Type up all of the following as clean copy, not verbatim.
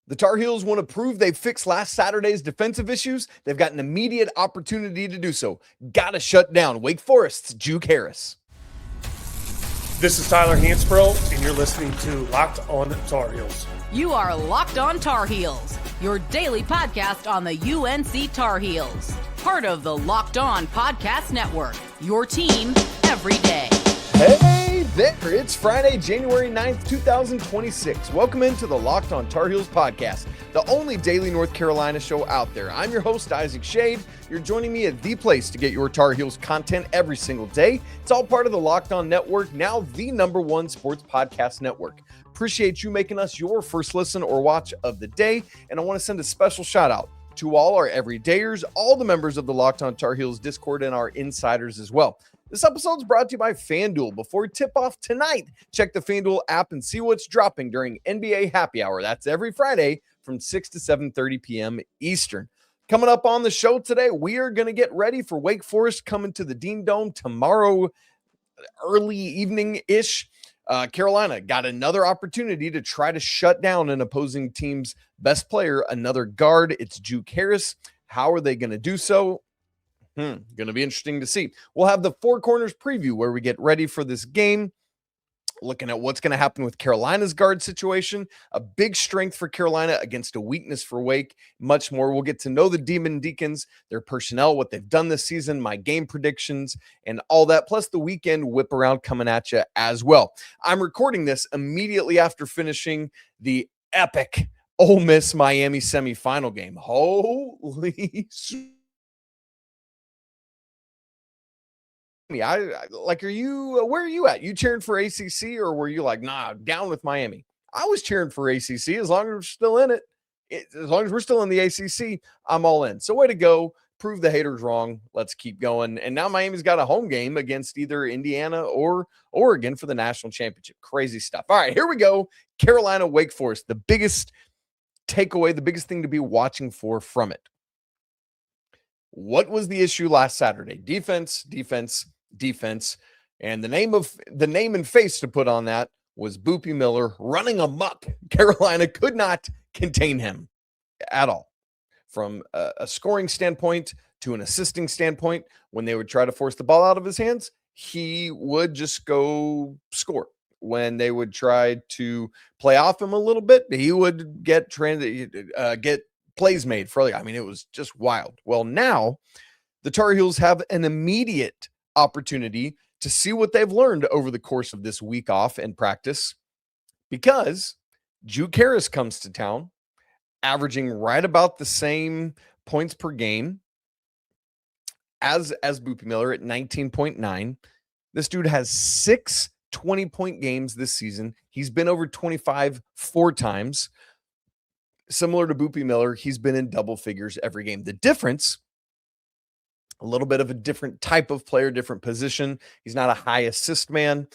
The Tar Heels want to prove they fixed last Saturday's defensive issues. They've got an immediate opportunity to do so. Gotta shut down Wake Forest's Juke Harris. This is Tyler Hansbrough, and you're listening to Locked On Tar Heels. You are Locked On Tar Heels, your daily podcast on the UNC Tar Heels. Part of the Locked On Podcast Network, your team every day. Hey there, it's Friday, January 9th, 2026. Welcome into the Locked On Tar Heels podcast, the only daily North Carolina show out there. I'm your host, Isaac Schade. You're joining me at the place to get your Tar Heels content every single day. It's all part of the Locked On Network, now the #1 sports podcast network. Appreciate you making us your first listen or watch of the day, and I want to send a special shout out to all our everydayers, all the members of the Locked On Tar Heels Discord, and our insiders as well. This episode is brought to you by FanDuel. Before tip-off tonight, check the FanDuel app and see what's dropping during NBA Happy Hour. That's every Friday from 6 to 7:30 p.m. Eastern. Coming up on the show today, we are going to get ready for Wake Forest coming to the Dean Dome tomorrow, early evening-ish. Carolina got another opportunity to try to shut down an opposing team's best player, another guard. It's Juke Harris. How are they going to do so? Going to be interesting to see. We'll have the Four Corners preview where we get ready for this game, looking at what's going to happen with Carolina's guard situation, a big strength for Carolina against a weakness for Wake, much more. We'll get to know the Demon Deacons, their personnel, what they've done this season, my game predictions, and all that, plus the weekend whip around coming at you as well. I'm recording this immediately after finishing the epic Ole Miss Miami semifinal game. Holy where are you at? You cheering for ACC, or were you like, nah, down with Miami? I was cheering for ACC as long as we're still in it. As long as we're still in the ACC, I'm all in. So way to go. Prove the haters wrong. Let's keep going. And now Miami's got a home game against either Indiana or Oregon for the national championship. Crazy stuff. All right, here we go. Carolina, Wake Forest. The biggest takeaway, the biggest thing to be watching for from it. What was the issue last Saturday? Defense. And the name and face to put on that was Boopy Miller running amok. Carolina could not contain him at all. From a scoring standpoint to an assisting standpoint, when they would try to force the ball out of his hands, he would just go score. When they would try to play off him a little bit, he would get plays made for, it was just wild. Well, now the Tar Heels have an immediate opportunity to see what they've learned over the course of this week off and practice, because Juke Harris comes to town, averaging right about the same points per game as Boopy Miller at 19.9. This dude has 6 20-point games this season. He's been over 25 4 times. Similar to Boopy Miller, he's been in double figures every game. The difference, a little bit of a different type of player, different position. He's not a high assist man.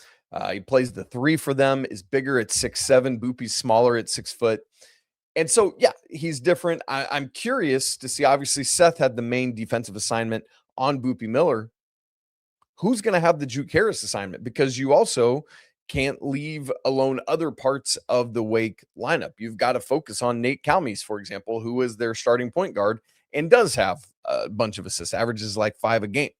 He plays the 3 for them, is bigger at 6'7". Boopy's smaller at 6 foot. And so, yeah, he's different. I'm curious to see, obviously, Seth had the main defensive assignment on Boopy Miller. Who's going to have the Juke Harris assignment? Because you also can't leave alone other parts of the Wake lineup. You've got to focus on Nate Calmes, for example, who is their starting point guard and does have a bunch of assists, averages like 5 a game.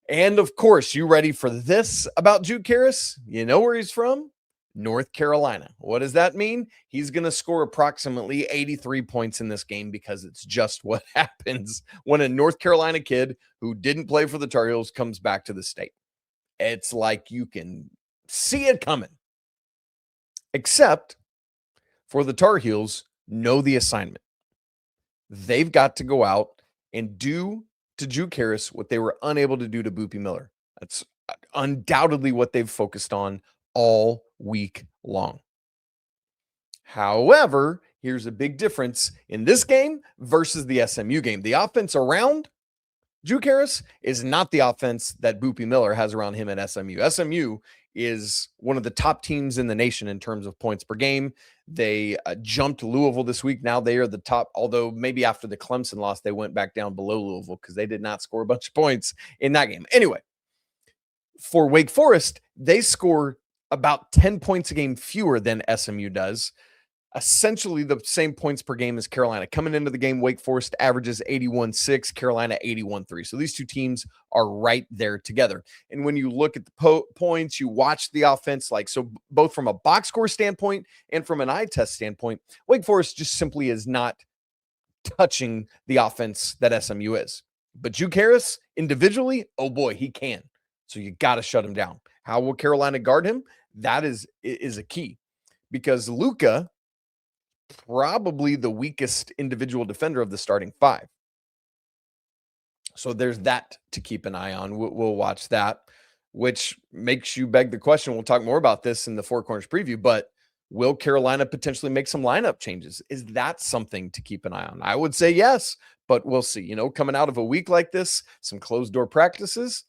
And of course, you ready for this about Juke Harris? You know where he's from? North Carolina. What does that mean? He's going to score approximately 83 points in this game, because it's just what happens when a North Carolina kid who didn't play for the Tar Heels comes back to the state. It's like you can see it coming. Except for the Tar Heels know the assignment. They've got to go out and do to Juke Harris what they were unable to do to Boopy Miller. That's undoubtedly what they've focused on all week long. However, here's a big difference in this game versus the SMU game. The offense around Juke Harris is not the offense that Boopy Miller has around him at SMU. SMU is one of the top teams in the nation in terms of points per game. They jumped Louisville this week. Now they are the top, although maybe after the Clemson loss, they went back down below Louisville because they did not score a bunch of points in that game. Anyway, for Wake Forest, they score about 10 points a game fewer than SMU does. essentially the same points per game as Carolina. Coming into the game, Wake Forest averages 81.6, Carolina 81.3. So these two teams are right there together. And when you look at the points, you watch the offense, both from a box score standpoint and from an eye test standpoint, Wake Forest just simply is not touching the offense that SMU is. But Juke Harris, individually, oh boy, he can. So you got to shut him down. How will Carolina guard him? That is a key. Because Luka, probably the weakest individual defender of the starting five. So there's that to keep an eye on. We'll watch that, which makes you beg the question. We'll talk more about this in the Four Corners preview, but will Carolina potentially make some lineup changes? Is that something to keep an eye on? I would say yes, but we'll see. Coming out of a week like this, some closed door practices,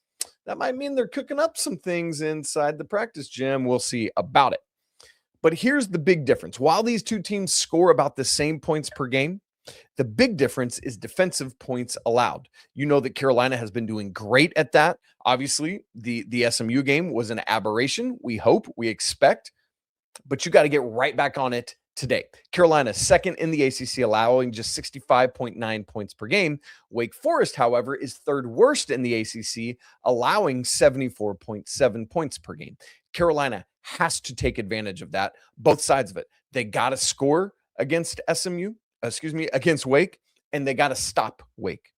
that might mean they're cooking up some things inside the practice gym. We'll see about it. But here's the big difference. While these two teams score about the same points per game, the big difference is defensive points allowed. You know that Carolina has been doing great at that. Obviously, the SMU game was an aberration. We hope, we expect, but you got to get right back on it today. Carolina second in the ACC, allowing just 65.9 points per game. Wake Forest, however, is third worst in the ACC, allowing 74.7 points per game. Carolina has to take advantage of that, both sides of it. They got to score against against Wake, and they got to stop Wake.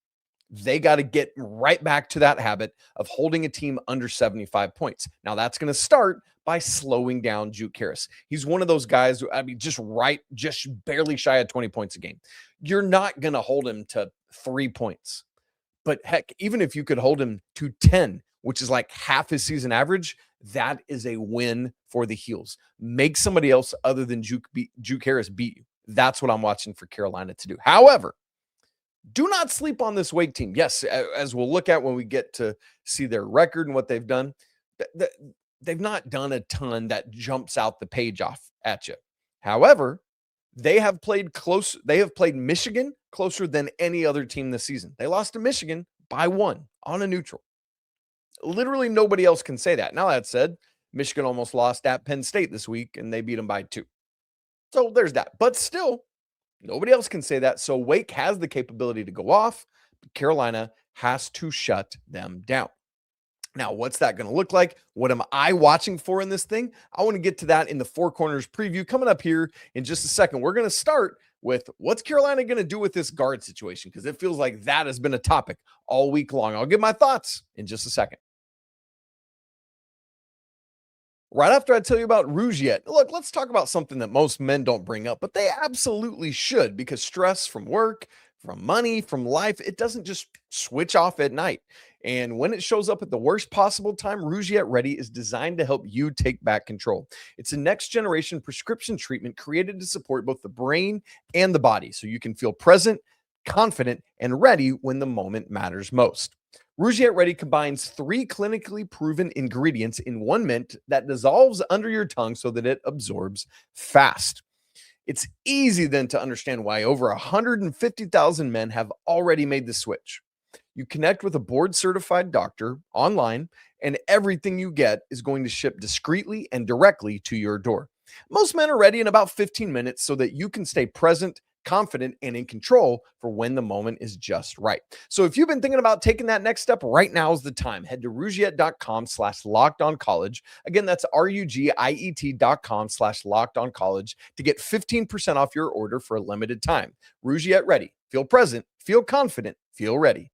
They got to get right back to that habit of holding a team under 75 points. Now, that's going to start by slowing down Juke Harris. He's one of those guys, just barely shy of 20 points a game. You're not going to hold him to 3 points. But heck, even if you could hold him to 10, which is like half his season average, that is a win for the Heels. Make somebody else other than Juke Harris beat you. That's what I'm watching for Carolina to do. However, do not sleep on this Wake team. Yes, as we'll look at when we get to see their record and what they've done, they've not done a ton that jumps out the page off at you. However, they have played close. They have played Michigan closer than any other team this season. They lost to Michigan by 1 on a neutral. Literally nobody else can say that. Now, that said, Michigan almost lost at Penn State this week, and they beat them by 2. So there's that. But still, nobody else can say that. So Wake has the capability to go off, but Carolina has to shut them down. Now, what's that going to look like? What am I watching for in this thing? I want to get to that in the Four Corners preview coming up here in just a second. We're going to start with what's Carolina going to do with this guard situation, because it feels like that has been a topic all week long. I'll give my thoughts in just a second. Right after I tell you about Rougiet, look, let's talk about something that most men don't bring up, but they absolutely should, because stress from work, from money, from life, it doesn't just switch off at night. And when it shows up at the worst possible time, Rougiet Ready is designed to help you take back control. It's a next generation prescription treatment created to support both the brain and the body, so you can feel present, confident, and ready when the moment matters most. Rougiet Ready combines 3 clinically proven ingredients in one mint that dissolves under your tongue so that it absorbs fast. It's easy then to understand why over 150,000 men have already made the switch. You connect with a board-certified doctor online, and everything you get is going to ship discreetly and directly to your door. Most men are ready in about 15 minutes so that you can stay present, confident, and in control for when the moment is just right. So if you've been thinking about taking that next step, right now is the time. Head to Rougiet.com/lockedoncollege. Again, that's RUGIET.com/lockedoncollege to get 15% off your order for a limited time. Rougiet Ready. Feel present, feel confident, feel ready.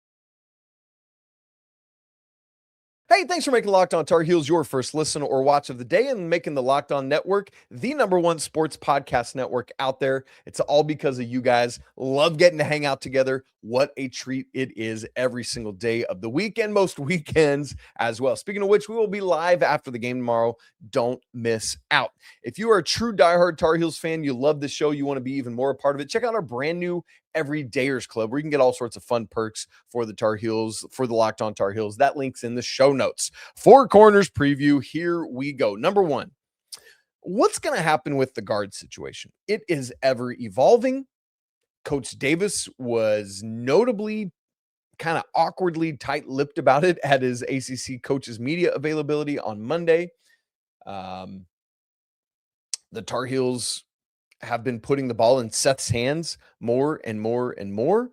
Hey, thanks for making Locked On Tar Heels your first listen or watch of the day, and making the Locked On Network the #1 sports podcast network out there. It's all because of you guys. Love getting to hang out together. What a treat it is every single day of the week, and most weekends as well. Speaking of which, we will be live after the game tomorrow. Don't miss out. If you are a true diehard Tar Heels fan, you love the show, you want to be even more a part of it, check out our brand new Everydayers Club, where you can get all sorts of fun perks for the Tar Heels, for the Locked On Tar Heels. That link's in the show notes. Four Corners preview. Here we go. Number 1, what's going to happen with the guard situation? It is ever evolving. Coach Davis was notably kind of awkwardly tight-lipped about it at his ACC coaches media availability on Monday. The Tar Heels have been putting the ball in Seth's hands more and more and more.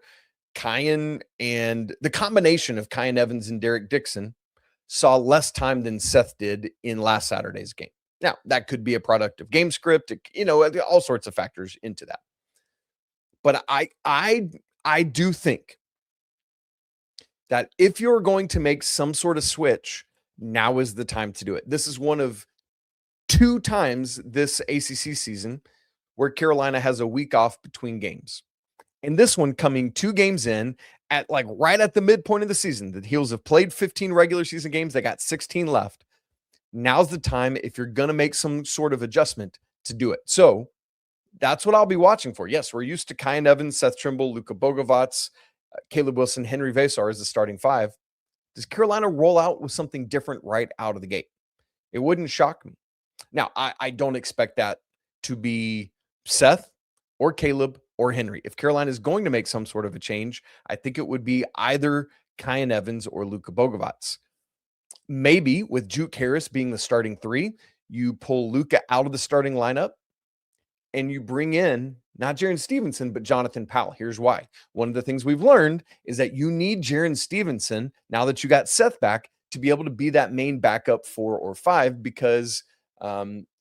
Kyan and the combination of Kyan Evans and Derek Dixon saw less time than Seth did in last Saturday's game. Now, that could be a product of game script, all sorts of factors into that. But I do think that if you're going to make some sort of switch, now is the time to do it. This is one of 2 times this ACC season where Carolina has a week off between games. And this one coming 2 games in at right at the midpoint of the season. The Heels have played 15 regular season games. They got 16 left. Now's the time, if you're going to make some sort of adjustment, to do it. So that's what I'll be watching for. Yes, we're used to Kyan Evans, Seth Trimble, Luka Bogavac, Caleb Wilson, Henri Veesaar as the starting 5. Does Carolina roll out with something different right out of the gate? It wouldn't shock me. Now, I don't expect that to be Seth or Caleb or Henri. If Carolina is going to make some sort of a change, I think it would be either Kyan Evans or Luka Bogavac. Maybe with Juke Harris being the starting 3, you pull Luka out of the starting lineup and you bring in not Jarin Stevenson, but Jonathan Powell. Here's why. One of the things we've learned is that you need Jarin Stevenson, now that you got Seth back, to be able to be that main backup 4 or 5, because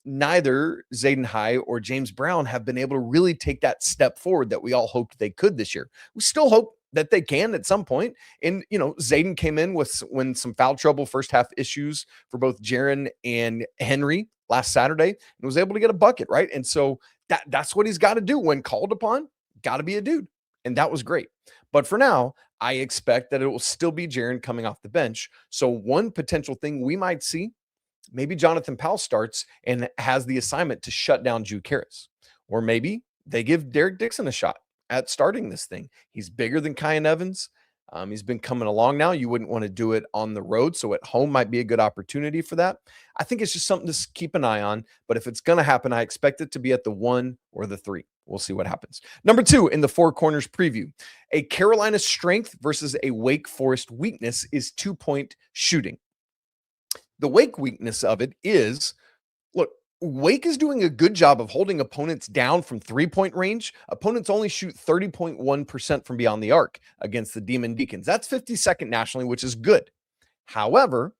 neither Jaydon High or James Brown have been able to really take that step forward that we all hoped they could this year. We still hope that they can at some point. And, Jaydon came in when some foul trouble first half issues for both Jarin and Henri last Saturday and was able to get a bucket, right? And so that's what he's got to do when called upon. Got to be a dude. And that was great. But for now, I expect that it will still be Jarin coming off the bench. So one potential thing we might see, maybe Jonathan Powell starts and has the assignment to shut down Juke Harris. Or maybe they give Derek Dixon a shot at starting this thing. He's bigger than Kyan Evans. He's been coming along now. You wouldn't want to do it on the road, so at home might be a good opportunity for that. I think it's just something to keep an eye on, but if it's going to happen, I expect it to be at the 1 or the 3. We'll see what happens. Number 2 in the Four Corners preview, a Carolina strength versus a Wake Forest weakness is 2-point shooting. The Wake weakness of it is, look, Wake is doing a good job of holding opponents down from 3-point range. Opponents only shoot 30.1% from beyond the arc against the Demon Deacons. That's 52nd nationally, which is good. However,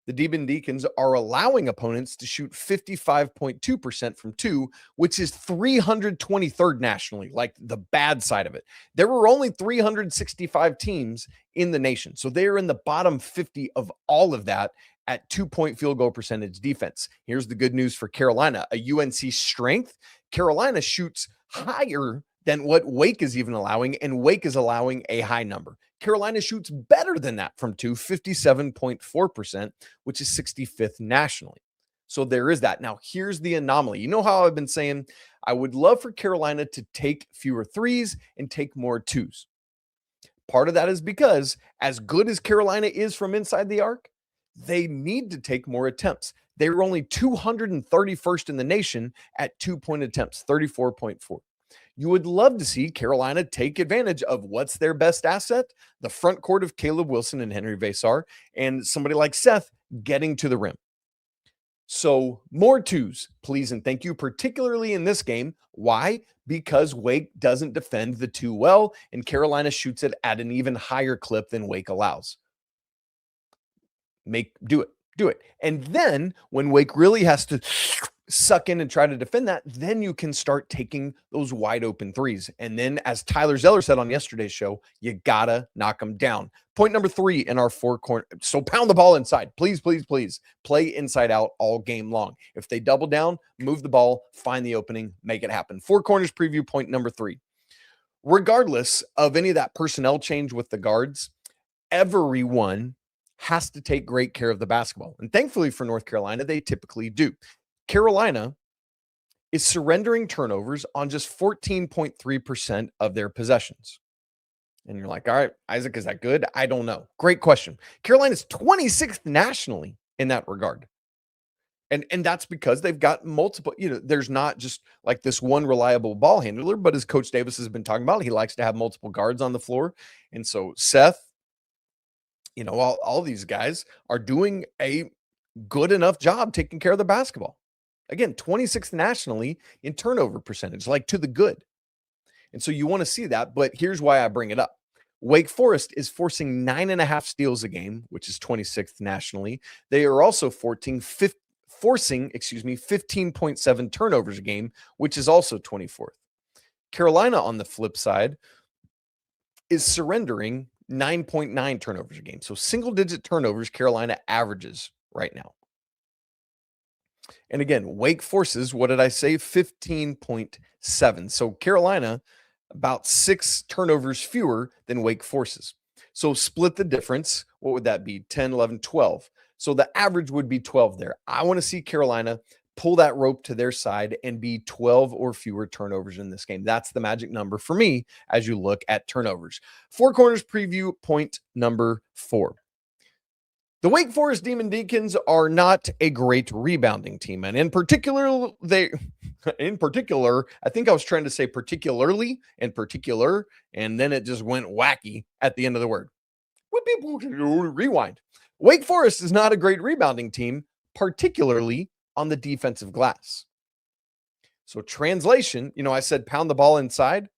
the Demon Deacons are allowing opponents to shoot 55.2% from 2, which is 323rd nationally, like the bad side of it. There were only 365 teams in the nation. So they're in the bottom 50 of all of that at 2-point field goal percentage defense. Here's the good news for Carolina. A UNC strength, Carolina shoots higher than what Wake is even allowing, and Wake is allowing a high number. Carolina shoots better than that from 2, 57.4%, which is 65th nationally. So there is that. Now, here's the anomaly. You know how I've been saying I would love for Carolina to take fewer 3s and take more 2s. Part of that is because as good as Carolina is from inside the arc, they need to take more attempts. They were only 231st in the nation at 2-point attempts, 34.4. You would love to see Carolina take advantage of what's their best asset, the front court of Caleb Wilson and Henri Veesaar, and somebody like Seth getting to the rim. So more 2s, please and thank you, particularly in this game. Why? Because Wake doesn't defend the 2 well, and Carolina shoots it at an even higher clip than Wake allows. Do it. And then when Wake really has to suck in and try to defend that, then you can start taking those wide open 3s. And then, as Tyler Zeller said on yesterday's show, you gotta knock them down. Point number 3 in our 4 corner. So pound the ball inside. Please, please, please. Play inside out all game long. If they double down, move the ball, find the opening, make it happen. 4 corners preview, point number 3. Regardless of any of that personnel change with the guards, everyone has to take great care of the basketball. And thankfully for North Carolina, they typically do. Carolina is surrendering turnovers on just 14.3% of their possessions. And you're like, all right, Isaac, is that good? I don't know. Great question. Carolina's 26th nationally in that regard. And that's because they've got multiple, there's not just like this one reliable ball handler, but as Coach Davis has been talking about, he likes to have multiple guards on the floor. And so Seth, all these guys are doing a good enough job taking care of the basketball. Again, 26th nationally in turnover percentage, like to the good. And so you want to see that, but here's why I bring it up. Wake Forest is forcing 9.5 steals a game, which is 26th nationally. They are also forcing 15.7 turnovers a game, which is also 24th. Carolina, on the flip side, is surrendering 9.9 turnovers a game. So single-digit turnovers Carolina averages right now. And again, Wake forces, what did I say? 15.7. So Carolina, about 6 turnovers fewer than Wake forces. So split the difference. What would that be? 10, 11, 12. So the average would be 12 there. I want to see Carolina pull that rope to their side and be 12 or fewer turnovers in this game. That's the magic number for me as you look at turnovers. Four Corners preview point number 4. The Wake Forest Demon Deacons are not a great rebounding team. And in particular, I think I was trying to say particularly and particular, and then it just went wacky at the end of the word. Rewind. Wake Forest is not a great rebounding team, particularly on the defensive glass. So translation, I said pound the ball inside,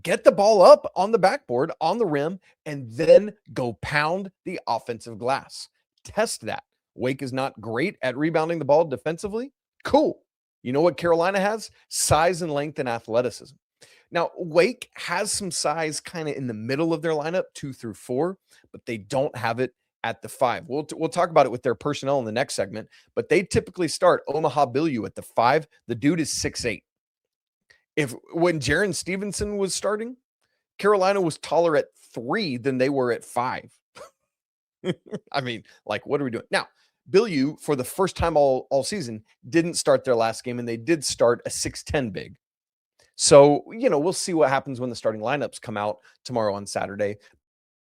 get the ball up on the backboard, on the rim, and then go pound the offensive glass. Test that. Wake is not great at rebounding the ball defensively. Cool. You know what Carolina has? Size and length and athleticism. Now, Wake has some size kind of in the middle of their lineup, 2 through 4, but they don't have it at the 5. We'll talk about it with their personnel in the next segment, but they typically start Omaha Billieu at the 5. The dude is 6'8". When Jarin Stevenson was starting, Carolina was taller at 3 than they were at 5. I mean, what are we doing? Now, Billieu, for the first time all season, didn't start their last game, and they did start a 6'10" big. So, we'll see what happens when the starting lineups come out tomorrow on Saturday.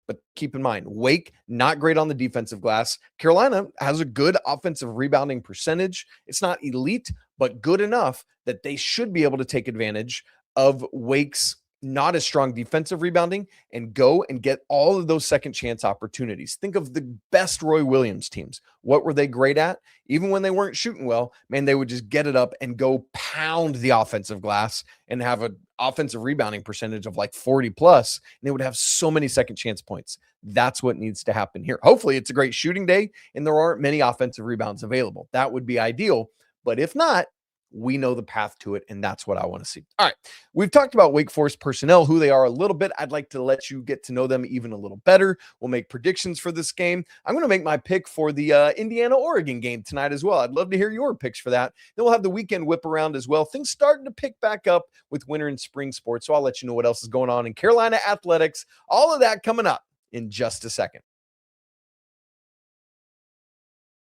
But keep in mind, Wake, not great on the defensive glass. Carolina has a good offensive rebounding percentage. It's not elite, but good enough that they should be able to take advantage of Wake's not as strong defensive rebounding and go and get all of those second chance opportunities. Think of the best Roy Williams teams. What were they great at? Even when they weren't shooting well, man, they would just get it up and go pound the offensive glass and have an offensive rebounding percentage of 40 plus. And they would have so many second chance points. That's what needs to happen here. Hopefully it's a great shooting day and there aren't many offensive rebounds available. That would be ideal. But if not, we know the path to it, and that's what I want to see. All right, we've talked about Wake Forest personnel, who they are a little bit. I'd like to let you get to know them even a little better. We'll make predictions for this game. I'm going to make my pick for the Indiana-Oregon game tonight as well. I'd love to hear your picks for that. Then we'll have the weekend whip around as well. Things starting to pick back up with winter and spring sports, so I'll let you know what else is going on in Carolina athletics. All of that coming up in just a second.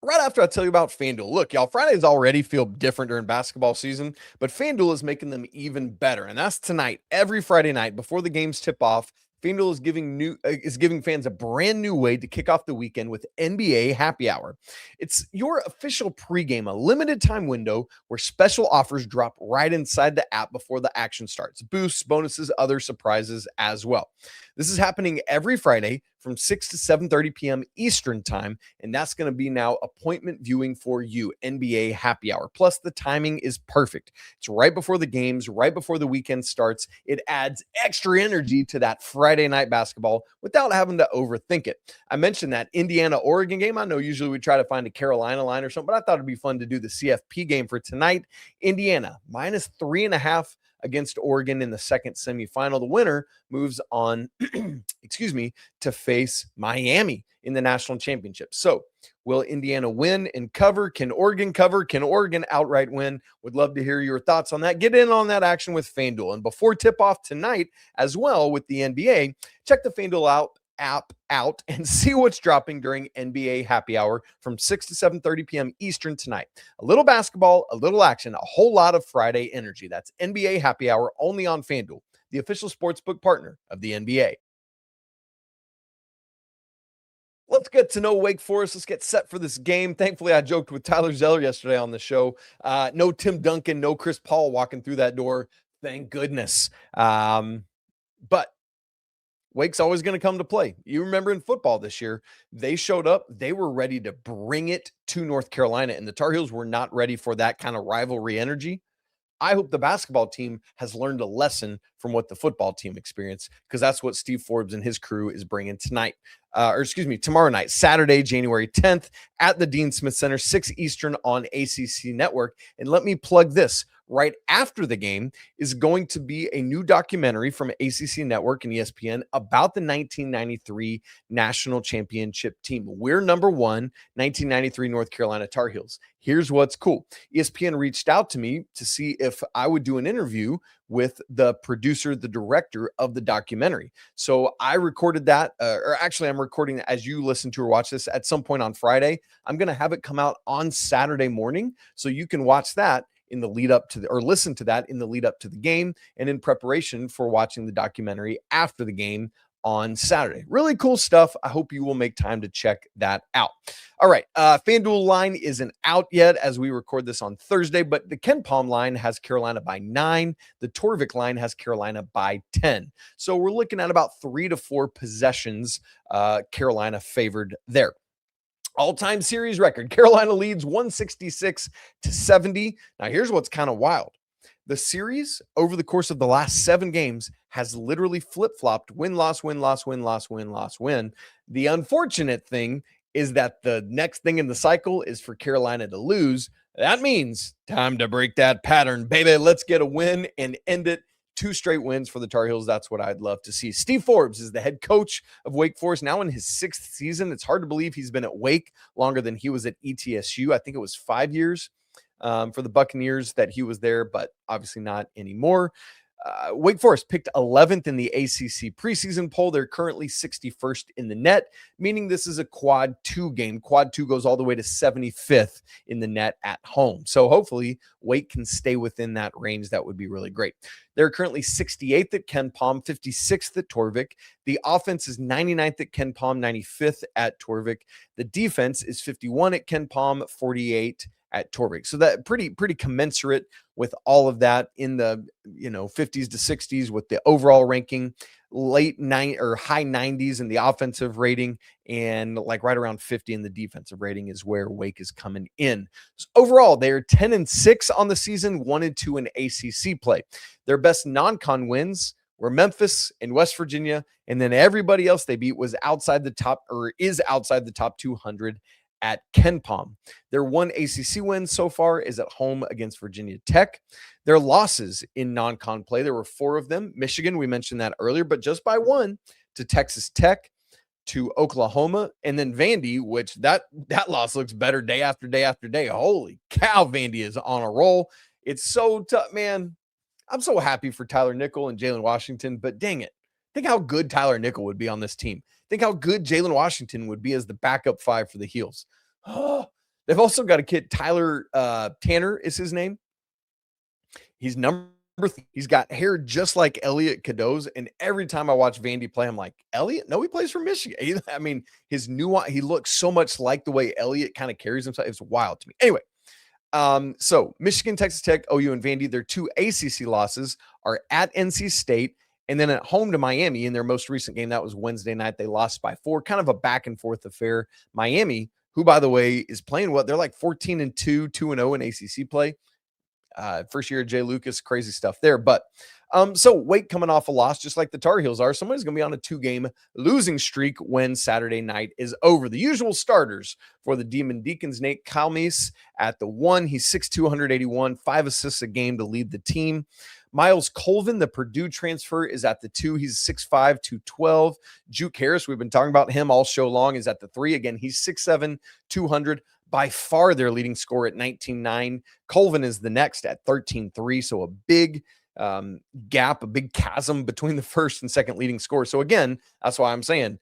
Right after I tell you about FanDuel. Look, y'all, Fridays already feel different during basketball season, but FanDuel is making them even better. And that's tonight, every Friday night before the games tip off. FanDuel is giving fans a brand new way to kick off the weekend with NBA Happy Hour. It's your official pregame, a limited time window where special offers drop right inside the app before the action starts. Boosts, bonuses, other surprises as well. This is happening every Friday from 6 to 7:30 p.m. Eastern time, and that's going to be now appointment viewing for you, NBA Happy Hour. Plus, the timing is perfect. It's right before the games, right before the weekend starts. It adds extra energy to that Friday night basketball without having to overthink it. I mentioned that Indiana-Oregon game. I know usually we try to find a Carolina line or something, but I thought it'd be fun to do the CFP game for tonight. Indiana, -3.5 against Oregon in the second semifinal. The winner moves on, to face Miami in the national championship. So will Indiana win and cover? Can Oregon cover? Can Oregon outright win? Would love to hear your thoughts on that. Get in on that action with FanDuel. And before tip-off tonight as well with the NBA, check the FanDuel app out and see what's dropping during NBA Happy Hour from 6 to 7:30 p.m. Eastern tonight. A little basketball, a little action, a whole lot of Friday energy. That's NBA Happy Hour only on FanDuel, the official sportsbook partner of the NBA. Let's get to know Wake Forest. Let's get set for this game. Thankfully, I joked with Tyler Zeller yesterday on the show. No Tim Duncan, no Chris Paul walking through that door. Thank goodness. But Wake's always going to come to play. You remember in football this year, they showed up, they were ready to bring it to North Carolina, and the Tar Heels were not ready for that kind of rivalry energy. I hope the basketball team has learned a lesson from what the football team experienced, because that's what Steve Forbes and his crew is bringing tonight. Tomorrow night, Saturday, January 10th at the Dean Smith Center, 6 Eastern on ACC Network. And let me plug this. Right after the game is going to be a new documentary from ACC Network and ESPN about the 1993 National Championship team. We're number 1, 1993 North Carolina Tar Heels. Here's what's cool. ESPN reached out to me to see if I would do an interview with the producer, the director of the documentary. So I recorded that, I'm recording as you listen to or watch this at some point on Friday. I'm going to have it come out on Saturday morning, so you can watch that in the lead up to or listen to that in the lead up to the game and in preparation for watching the documentary after the game on Saturday. Really cool stuff. I hope you will make time to check that out. All right. FanDuel line isn't out yet as we record this on Thursday, but the KenPom line has Carolina by 9. The Torvik line has Carolina by 10. So we're looking at about 3 to 4 possessions, Carolina favored there. All-time series record. Carolina leads 166-70. Now, here's what's kind of wild. The series over the course of the last 7 games has literally flip-flopped win-loss, win-loss, win-loss, win-loss, win. The unfortunate thing is that the next thing in the cycle is for Carolina to lose. That means time to break that pattern, baby. Let's get a win and end it. 2 straight wins for the Tar Heels. That's what I'd love to see. Steve Forbes is the head coach of Wake Forest, now in his 6th season. It's hard to believe he's been at Wake longer than he was at ETSU. I think it was 5 years for the Buccaneers that he was there, but obviously not anymore. Wake Forest picked 11th in the ACC preseason poll. They're currently 61st in the net, meaning this is a quad 2 game. Quad 2 goes all the way to 75th in the net at home. So hopefully Wake can stay within that range. That would be really great. They're currently 68th at KenPom, 56th at Torvik. The offense is 99th at KenPom, 95th at Torvik. The defense is 51 at KenPom, 48 at Torvik. So that pretty commensurate with all of that in the 50s to 60s with the overall ranking, high 90s in the offensive rating, and like right around 50 in the defensive rating is where Wake is coming in. So overall, they're 10-6 on the season, 1-2 in ACC play. Their best non-con wins were Memphis and West Virginia, and then everybody else they beat was outside the top 200 at KenPom. Their one ACC win so far is at home against Virginia Tech. Their losses in non-con play, there were 4 of them. Michigan, we mentioned that earlier, but just by 1 to Texas Tech, to Oklahoma, and then Vandy, which that loss looks better day after day after day. Holy cow, Vandy is on a roll. It's so tough, man. I'm so happy for Tyler Nickel and Jalen Washington, but dang it. Think how good Tyler Nickel would be on this team. Think how good Jalen Washington would be as the backup 5 for the Heels. They've also got a kid, Tyler Tanner is his name. He's number 3. He's got hair just like Elliot Cadeau's, and every time I watch Vandy play, I'm like, Elliot? No, he plays for Michigan. His nuance, he looks so much like the way Elliot kind of carries himself. It's wild to me. Anyway, so Michigan, Texas Tech, OU, and Vandy, their 2 ACC losses are at NC State and then at home to Miami in their most recent game. That was Wednesday night. They lost by 4, kind of a back and forth affair. Miami, who, by the way, is playing what? They're like 14-2, 2-0 in ACC play. First year of Jay Lucas, crazy stuff there. But so Wake coming off a loss, just like the Tar Heels are. Somebody's going to be on a 2-game losing streak when Saturday night is over. The usual starters for the Demon Deacons: Nate Kalmis at the 1. He's 6'2", 181, 5 assists a game to lead the team. Miles Colvin, the Purdue transfer, is at the 2. He's 6'5", 212. Juke Harris, we've been talking about him all show long, is at the 3. Again, he's 6'7", 200. By far their leading scorer at 19.9. Colvin is the next at 13.3. So a big gap, a big chasm between the first and second leading scorer. So again, that's why I'm saying,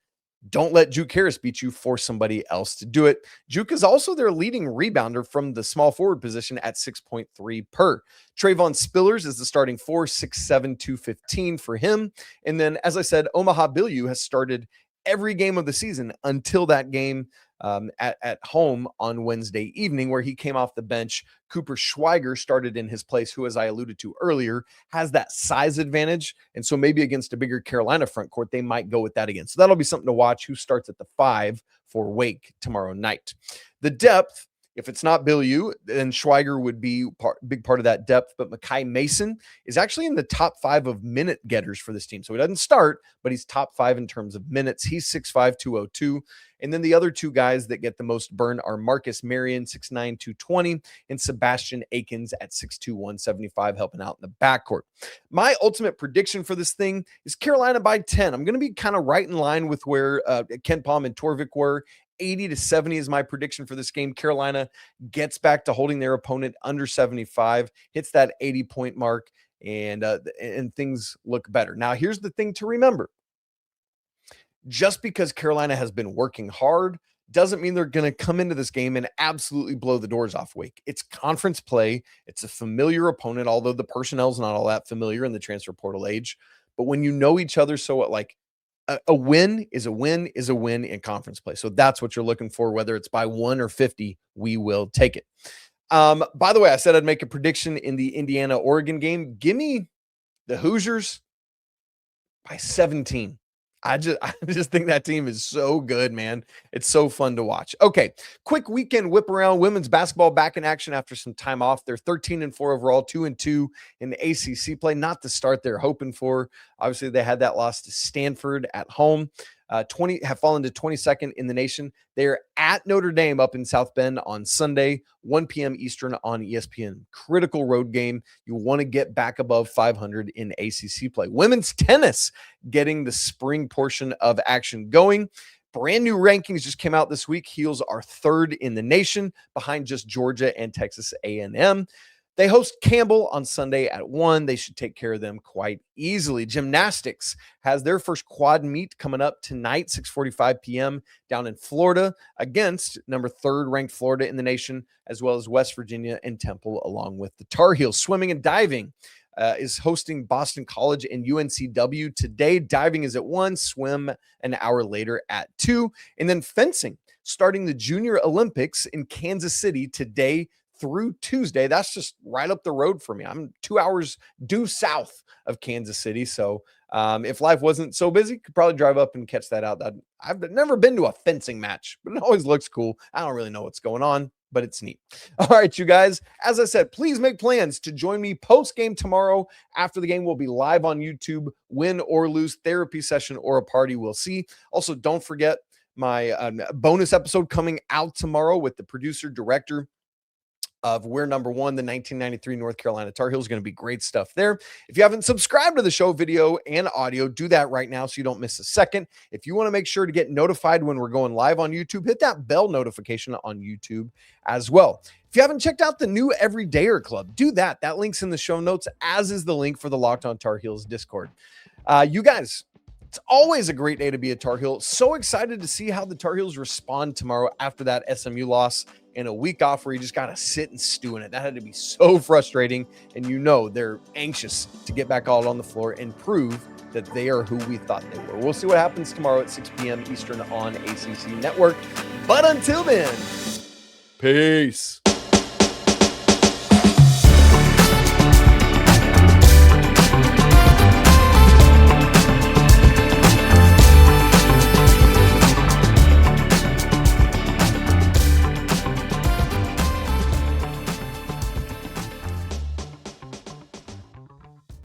don't let Juke Harris beat you. Force somebody else to do it. Juke is also their leading rebounder from the small forward position at 6.3 per. Trayvon Spillers is the starting 4, 6'7", 215 for him. And then, as I said, Omaha Billieu has started every game of the season until that game at home on Wednesday evening, where he came off the bench. Cooper Schweiger started in his place, who, as I alluded to earlier, has that size advantage. And so maybe against a bigger Carolina front court, they might go with that again. So that'll be something to watch. Who starts at the 5 for Wake tomorrow night? The depth, if it's not Bill U, then Schweiger would be big part of that depth. But Makai Mason is actually in the top 5 of minute getters for this team. So he doesn't start, but he's top 5 in terms of minutes. He's 6'5", 202. And then the other two guys that get the most burn are Marcus Marion, 6'9", 220, and Sebastian Akins at 6'2", 175, helping out in the backcourt. My ultimate prediction for this thing is Carolina by 10. I'm going to be kind of right in line with where Ken Palm and Torvik were. 80-70 is my prediction for this game. Carolina gets back to holding their opponent under 75, hits that 80-point mark, and things look better. Now, here's the thing to remember. Just because Carolina has been working hard doesn't mean they're going to come into this game and absolutely blow the doors off Wake. It's conference play. It's a familiar opponent, although the personnel's not all that familiar in the transfer portal age. But when you know each other, so like a win is a win is a win in conference play. So that's what you're looking for, whether it's by 1 or 50, we will take it. By the way, I said I'd make a prediction in the Indiana-Oregon game. Give me the Hoosiers by 17. I just think that team is so good, man. It's so fun to watch. Okay, quick weekend whip around. Women's basketball back in action after some time off. They're 13-4 overall, 2-2 in the ACC play. Not the start they're hoping for. Obviously, they had that loss to Stanford at home. Have fallen to 22nd in the nation. They're at Notre Dame up in South Bend on Sunday, 1 p.m. Eastern on ESPN. Critical road game. You want to get back above 500 in ACC play. Women's tennis getting the spring portion of action going. Brand new rankings just came out this week. Heels are 3rd in the nation, behind just Georgia and Texas A&M. They host Campbell on Sunday at 1. They should take care of them quite easily. Gymnastics has their first quad meet coming up tonight, 6:45 p.m. down in Florida against number 3rd ranked Florida in the nation, as well as West Virginia and Temple, along with the Tar Heels. Swimming and diving is hosting Boston College and UNCW today. Diving is at 1, swim an hour later at 2. And then fencing, starting the Junior Olympics in Kansas City today through Tuesday. That's just right up the road for me. I'm 2 hours due south of Kansas City. So if life wasn't so busy, could probably drive up and catch that out. I've never been to a fencing match, but it always looks cool. I don't really know what's going on, but it's neat. All right, you guys, as I said, please make plans to join me post-game tomorrow. After the game, we'll be live on YouTube, win or lose, therapy session or a party, we'll see. Also, don't forget my bonus episode coming out tomorrow with the producer, director of We're Number One, the 1993 North Carolina Tar Heels. Going to be great stuff there. If you haven't subscribed to the show, video and audio, do that right now so you don't miss a second. If you want to make sure to get notified when we're going live on YouTube, hit that bell notification on YouTube as well. If you haven't checked out the new Everydayer Club, do that. That link's in the show notes, as is the link for the Locked On Tar Heels Discord. You guys, it's always a great day to be a Tar Heel. So excited to see how the Tar Heels respond tomorrow after that SMU loss and a week off where you just got to sit and stew in it. That had to be so frustrating. And you know they're anxious to get back out on the floor and prove that they are who we thought they were. We'll see what happens tomorrow at 6 p.m. Eastern on ACC Network. But until then, peace.